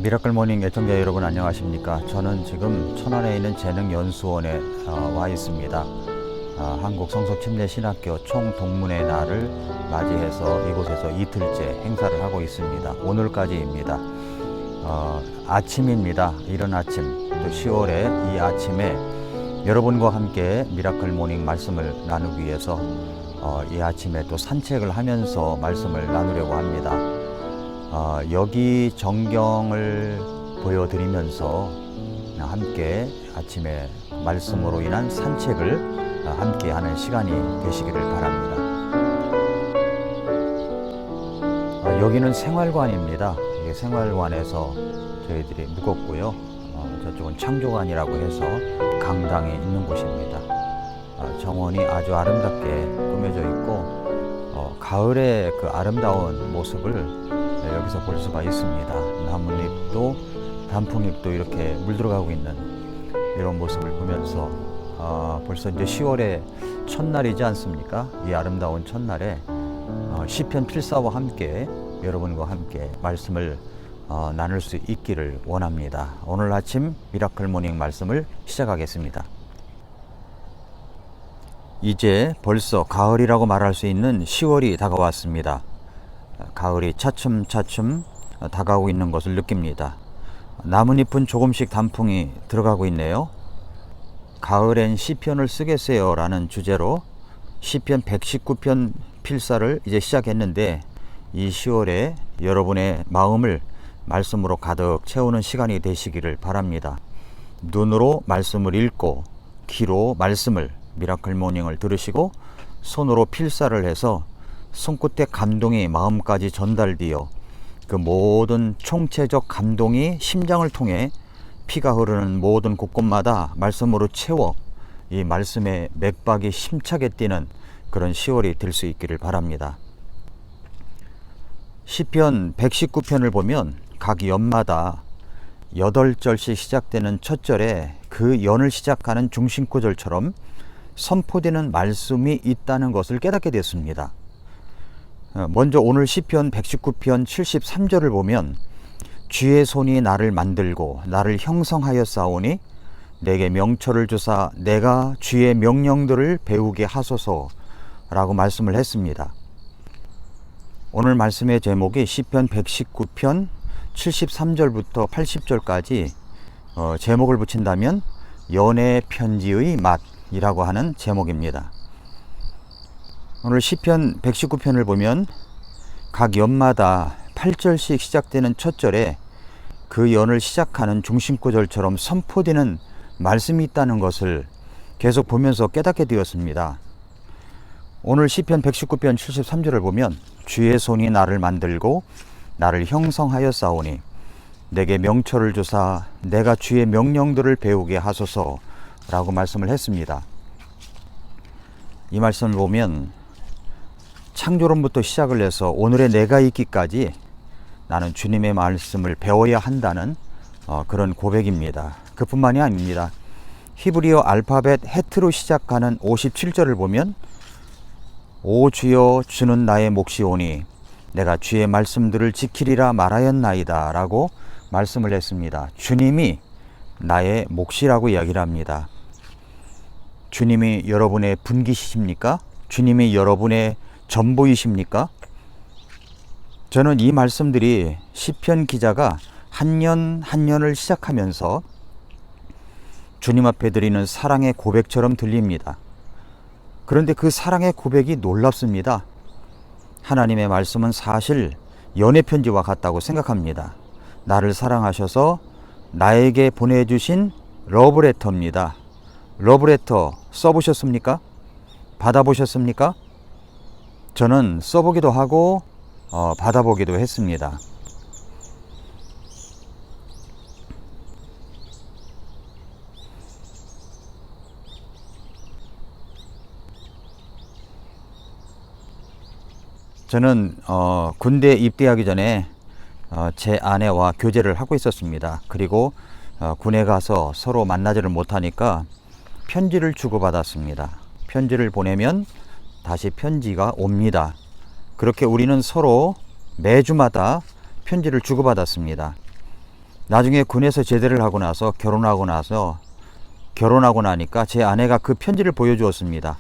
미라클 모닝 애청자 여러분 안녕하십니까? 저는 지금 천안에 있는 재능연수원에 와 있습니다. 한국 성서침례신학교 총동문회 날을 맞이해서 이곳에서 이틀째 행사를 하고 있습니다. 오늘까지입니다. 아침입니다. 이른 아침, 또 10월의 이 아침에 여러분과 함께 미라클 모닝 말씀을 나누기 위해서 이 아침에 또 산책을 하면서 말씀을 나누려고 합니다. 여기 전경을 보여드리면서 함께 아침에 말씀으로 인한 산책을 함께 하는 시간이 되시기를 바랍니다. 여기는 생활관입니다. 이게 생활관에서 저희들이 묵었고요. 저쪽은 창조관이라고 해서 강당에 있는 곳입니다. 정원이 아주 아름답게 꾸며져 있고 가을의 그 아름다운 모습을 여기서 볼 수가 있습니다. 나뭇잎도 단풍잎도 이렇게 물들어가고 있는 이런 모습을 보면서 벌써 이제 10월의 첫날이지 않습니까? 이 아름다운 첫날에 시편 필사와 함께 여러분과 함께 말씀을 나눌 수 있기를 원합니다. 오늘 아침 미라클 모닝 말씀을 시작하겠습니다. 이제 벌써 가을이라고 말할 수 있는 10월이 다가왔습니다. 가을이 차츰차츰 다가오고 있는 것을 느낍니다. 나뭇잎은 조금씩 단풍이 들어가고 있네요. 가을엔 시편을 쓰겠어요 라는 주제로 시편 119편 필사를 이제 시작했는데, 이 10월에 여러분의 마음을 말씀으로 가득 채우는 시간이 되시기를 바랍니다. 눈으로 말씀을 읽고 귀로 말씀을 미라클 모닝을 들으시고 손으로 필사를 해서 손끝의 감동이 마음까지 전달되어 그 모든 총체적 감동이 심장을 통해 피가 흐르는 모든 곳곳마다 말씀으로 채워 이 말씀의 맥박이 힘차게 뛰는 그런 10월이 될 수 있기를 바랍니다. 시편 119편을 보면 각 연마다 8절씩 시작되는 첫 절에 그 연을 시작하는 중심구절처럼 선포되는 말씀이 있다는 것을 깨닫게 됐습니다. 먼저 오늘 시편 119편 73절을 보면 주의 손이 나를 만들고 나를 형성하였사오니 내게 명철을 주사 내가 주의 명령들을 배우게 하소서 라고 말씀을 했습니다. 오늘 말씀의 제목이 시편 119편 73절부터 80절까지 제목을 붙인다면 연애 편지의 맛이라고 하는 제목입니다. 오늘 시편 119편을 보면 각 연마다 8절씩 시작되는 첫 절에 그 연을 시작하는 중심구절처럼 선포되는 말씀이 있다는 것을 계속 보면서 깨닫게 되었습니다. 오늘 시편 119편 73절을 보면 주의 손이 나를 만들고 나를 형성하였사오니 내게 명철을 주사 내가 주의 명령들을 배우게 하소서 라고 말씀을 했습니다. 이 말씀을 보면 창조론부터 시작을 해서 오늘의 내가 있기까지 나는 주님의 말씀을 배워야 한다는 그런 고백입니다. 그뿐만이 아닙니다. 히브리어 알파벳 헤트로 시작하는 57절을 보면 오 주여 주는 나의 몫이오니 내가 주의 말씀들을 지키리라 말하였나이다 라고 말씀을 했습니다. 주님이 나의 몫이라고 이야기를 합니다. 주님이 여러분의 분기시십니까? 주님이 여러분의 전부이십니까? 저는 이 말씀들이 시편 기자가 한 년 한 년을 시작하면서 주님 앞에 드리는 사랑의 고백처럼 들립니다. 그런데 그 사랑의 고백이 놀랍습니다. 하나님의 말씀은 사실 연애 편지와 같다고 생각합니다. 나를 사랑하셔서 나에게 보내주신 러브레터입니다. 러브레터 써보셨습니까? 받아보셨습니까? 저는 써보기도 하고 받아보기도 했습니다. 저는 군대 입대하기 전에 제 아내와 교제를 하고 있었습니다. 그리고 군에 가서 서로 만나지를 못하니까 편지를 주고받았습니다. 편지를 보내면 다시 편지가 옵니다. 그렇게 우리는 서로 매주마다 편지를 주고받았습니다. 나중에 군에서 제대를 하고 나서 결혼하고 나니까 제 아내가 그 편지를 보여주었습니다.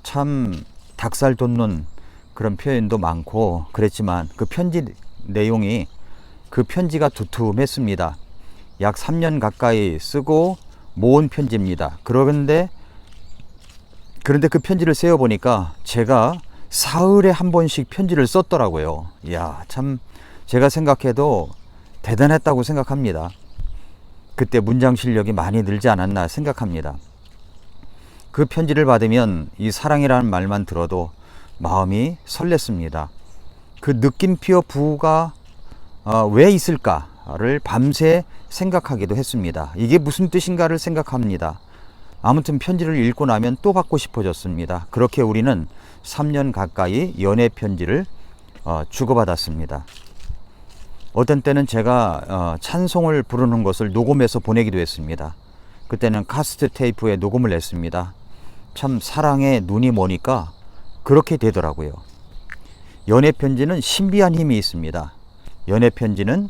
참 닭살 돋는 그런 표현도 많고 그랬지만 그 편지 내용이, 그 편지가 두툼했습니다. 약 3년 가까이 쓰고 모은 편지입니다. 그런데 그 편지를 세어보니까 제가 사흘에 한 번씩 편지를 썼더라고요. 이야, 참 제가 생각해도 대단했다고 생각합니다. 그때 문장 실력이 많이 늘지 않았나 생각합니다. 그 편지를 받으면 이 사랑이라는 말만 들어도 마음이 설렜습니다. 그 느낌표 부가 왜 있을까를 밤새 생각하기도 했습니다. 이게 무슨 뜻인가를 생각합니다. 아무튼 편지를 읽고 나면 또 받고 싶어졌습니다. 그렇게 우리는 3년 가까이 연애 편지를 주고받았습니다. 어떤 때는 제가 찬송을 부르는 것을 녹음해서 보내기도 했습니다. 그때는 카세트 테이프에 녹음을 했습니다. 참 사랑에 눈이 머니까 그렇게 되더라고요. 연애 편지는 신비한 힘이 있습니다. 연애 편지는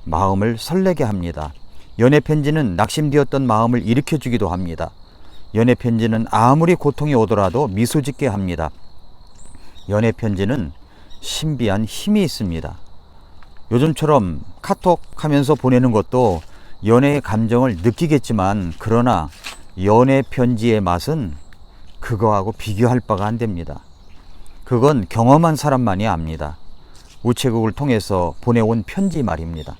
마음을 설레게 합니다. 연애 편지는 낙심되었던 마음을 일으켜주기도 합니다. 연애 편지는 아무리 고통이 오더라도 미소 짓게 합니다. 연애 편지는 신비한 힘이 있습니다. 요즘처럼 카톡 하면서 보내는 것도 연애의 감정을 느끼겠지만, 그러나 연애 편지의 맛은 그거하고 비교할 바가 안 됩니다. 그건 경험한 사람만이 압니다. 우체국을 통해서 보내온 편지 말입니다.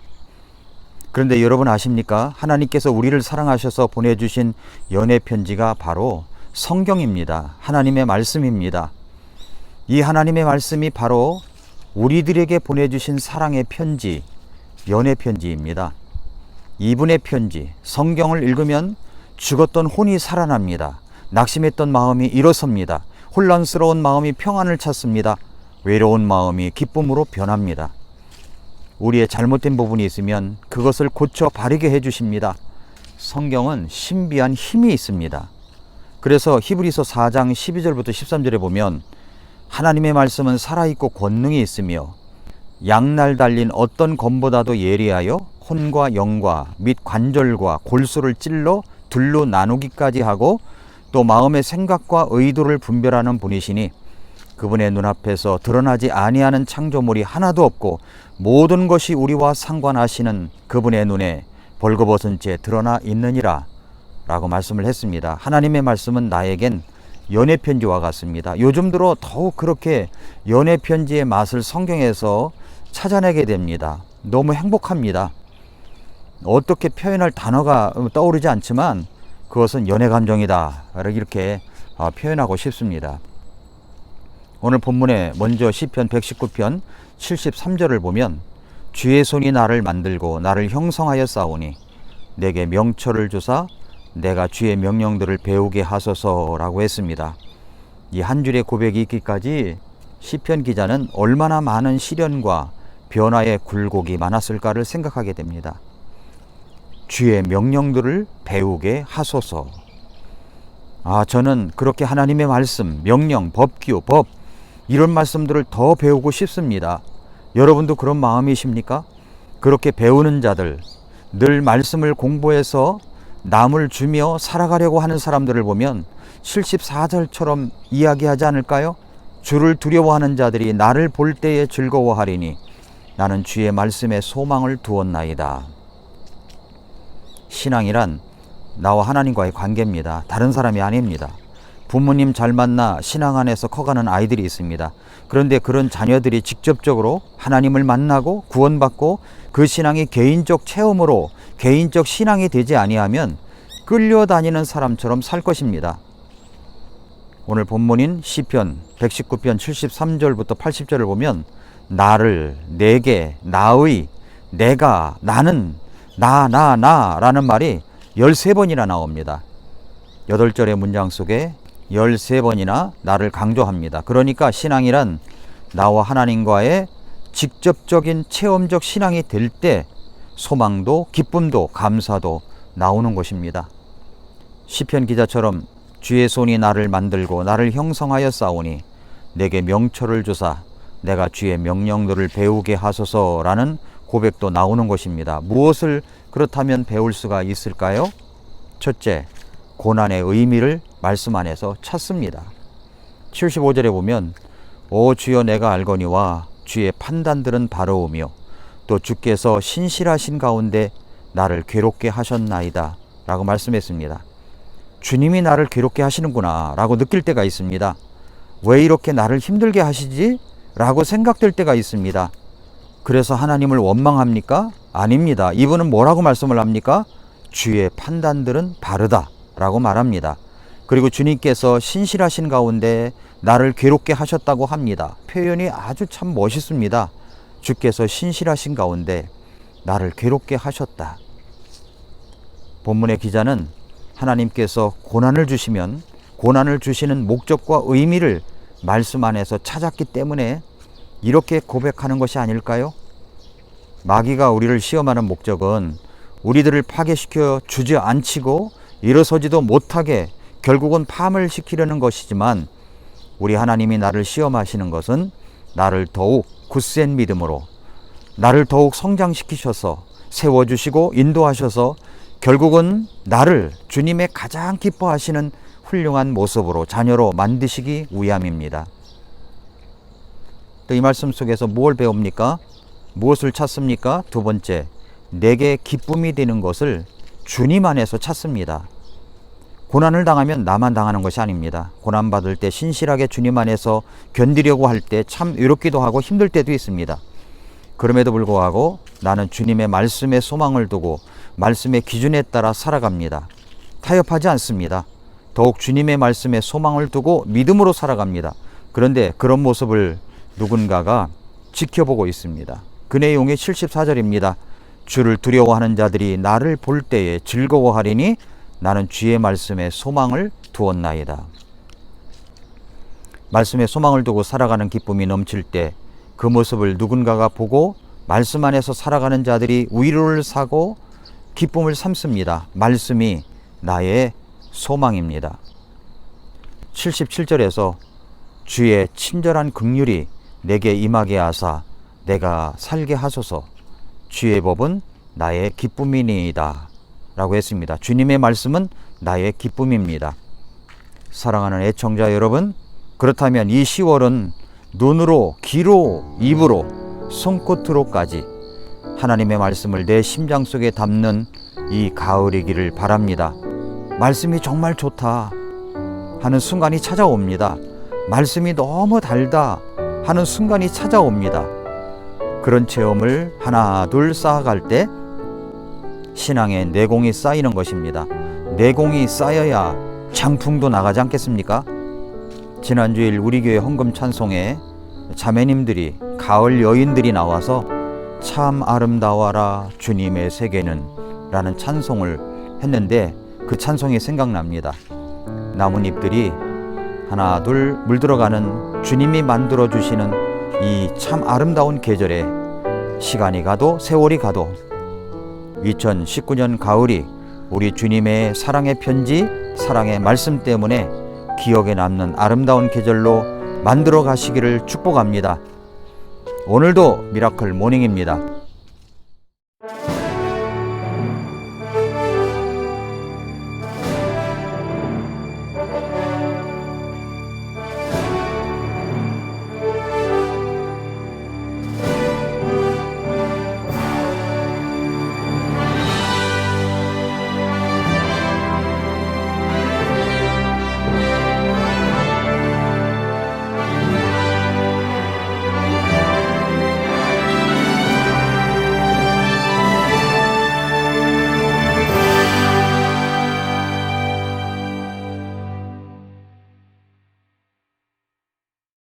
그런데 여러분 아십니까? 하나님께서 우리를 사랑하셔서 보내주신 연애 편지가 바로 성경입니다. 하나님의 말씀입니다. 이 하나님의 말씀이 바로 우리들에게 보내주신 사랑의 편지, 연애 편지입니다. 이분의 편지, 성경을 읽으면 죽었던 혼이 살아납니다. 낙심했던 마음이 일어섭니다. 혼란스러운 마음이 평안을 찾습니다. 외로운 마음이 기쁨으로 변합니다. 우리의 잘못된 부분이 있으면 그것을 고쳐 바르게 해주십니다. 성경은 신비한 힘이 있습니다. 그래서 히브리서 4장 12절부터 13절에 보면 하나님의 말씀은 살아있고 권능이 있으며 양날 달린 어떤 검보다도 예리하여 혼과 영과 및 관절과 골수를 찔러 둘로 나누기까지 하고 또 마음의 생각과 의도를 분별하는 분이시니 그분의 눈앞에서 드러나지 아니하는 창조물이 하나도 없고 모든 것이 우리와 상관하시는 그분의 눈에 벌거벗은 채 드러나 있느니라 라고 말씀을 했습니다. 하나님의 말씀은 나에겐 연애 편지와 같습니다. 요즘 들어 더욱 그렇게 연애 편지의 맛을 성경에서 찾아내게 됩니다. 너무 행복합니다. 어떻게 표현할 단어가 떠오르지 않지만 그것은 연애 감정이다 이렇게 표현하고 싶습니다. 오늘 본문에 먼저 시편 119편 73절을 보면 주의 손이 나를 만들고 나를 형성하여 싸우니 내게 명철을 주사 내가 주의 명령들을 배우게 하소서라고 했습니다. 이 한 줄의 고백이 있기까지 시편 기자는 얼마나 많은 시련과 변화의 굴곡이 많았을까를 생각하게 됩니다. 주의 명령들을 배우게 하소서. 저는 그렇게 하나님의 말씀, 명령, 법규, 법 이런 말씀들을 더 배우고 싶습니다. 여러분도 그런 마음이십니까? 그렇게 배우는 자들, 늘 말씀을 공부해서 남을 주며 살아가려고 하는 사람들을 보면 74절처럼 이야기하지 않을까요? 주를 두려워하는 자들이 나를 볼 때에 즐거워하리니 나는 주의 말씀에 소망을 두었나이다. 신앙이란 나와 하나님과의 관계입니다. 다른 사람이 아닙니다. 부모님 잘 만나 신앙 안에서 커가는 아이들이 있습니다. 그런데 그런 자녀들이 직접적으로 하나님을 만나고 구원받고 그 신앙이 개인적 체험으로 개인적 신앙이 되지 아니하면 끌려다니는 사람처럼 살 것입니다. 오늘 본문인 시편 119편 73절부터 80절을 보면 나를, 내게, 나의, 내가, 나는, 나라는 말이 13번이나 나옵니다. 8절의 문장 속에 13번이나 나를 강조합니다. 그러니까 신앙이란 나와 하나님과의 직접적인 체험적 신앙이 될 때 소망도 기쁨도 감사도 나오는 것입니다. 시편 기자처럼 주의 손이 나를 만들고 나를 형성하여 싸우니 내게 명철을 주사 내가 주의 명령들을 배우게 하소서라는 고백도 나오는 것입니다. 무엇을 그렇다면 배울 수가 있을까요? 첫째, 고난의 의미를 말씀 안에서 찾습니다. 75절에 보면 오 주여 내가 알거니와 주의 판단들은 바로우며 또 주께서 신실하신 가운데 나를 괴롭게 하셨나이다 라고 말씀했습니다. 주님이 나를 괴롭게 하시는구나 라고 느낄 때가 있습니다. 왜 이렇게 나를 힘들게 하시지? 라고 생각될 때가 있습니다. 그래서 하나님을 원망합니까? 아닙니다. 이분은 뭐라고 말씀을 합니까? 주의 판단들은 바르다 라고 말합니다. 그리고 주님께서 신실하신 가운데 나를 괴롭게 하셨다고 합니다. 표현이 아주 참 멋있습니다. 주께서 신실하신 가운데 나를 괴롭게 하셨다. 본문의 기자는 하나님께서 고난을 주시면 고난을 주시는 목적과 의미를 말씀 안에서 찾았기 때문에 이렇게 고백하는 것이 아닐까요? 마귀가 우리를 시험하는 목적은 우리들을 파괴시켜 주저앉히고 일어서지도 못하게 결국은 파멸시키려는 것이지만 우리 하나님이 나를 시험하시는 것은 나를 더욱 굳센 믿음으로 나를 더욱 성장시키셔서 세워주시고 인도하셔서 결국은 나를 주님의 가장 기뻐하시는 훌륭한 모습으로 자녀로 만드시기 위함입니다. 또 이 말씀 속에서 무엇을 배웁니까? 무엇을 찾습니까? 두 번째, 내게 기쁨이 되는 것을 주님 안에서 찾습니다. 고난을 당하면 나만 당하는 것이 아닙니다. 고난받을 때 신실하게 주님 안에서 견디려고 할 때 참 외롭기도 하고 힘들 때도 있습니다. 그럼에도 불구하고 나는 주님의 말씀에 소망을 두고 말씀의 기준에 따라 살아갑니다. 타협하지 않습니다. 더욱 주님의 말씀에 소망을 두고 믿음으로 살아갑니다. 그런데 그런 모습을 누군가가 지켜보고 있습니다. 그 내용이 74절입니다. 주를 두려워하는 자들이 나를 볼 때에 즐거워하리니 나는 주의 말씀에 소망을 두었나이다. 말씀에 소망을 두고 살아가는 기쁨이 넘칠 때 그 모습을 누군가가 보고 말씀 안에서 살아가는 자들이 위로를 사고 기쁨을 삼습니다. 말씀이 나의 소망입니다. 77절에서 주의 친절한 긍휼이 내게 임하게 하사 내가 살게 하소서 주의 법은 나의 기쁨이니이다 라고 했습니다. 주님의 말씀은 나의 기쁨입니다. 사랑하는 애청자 여러분, 그렇다면 이 10월은 눈으로, 귀로, 입으로, 손끝으로까지 하나님의 말씀을 내 심장 속에 담는 이 가을이기를 바랍니다. 말씀이 정말 좋다 하는 순간이 찾아옵니다. 말씀이 너무 달다 하는 순간이 찾아옵니다. 그런 체험을 하나 둘 쌓아갈 때 신앙의 내공이 쌓이는 것입니다. 내공이 쌓여야 장풍도 나가지 않겠습니까? 지난주일 우리 교회 헌금 찬송에 자매님들이 가을 여인들이 나와서 참 아름다워라 주님의 세계는 라는 찬송을 했는데 그 찬송이 생각납니다. 나뭇잎들이 하나 둘 물들어가는 주님이 만들어주시는 이 참 아름다운 계절에 시간이 가도 세월이 가도 2019년 가을이 우리 주님의 사랑의 편지, 사랑의 말씀 때문에 기억에 남는 아름다운 계절로 만들어 가시기를 축복합니다. 오늘도 미라클 모닝입니다.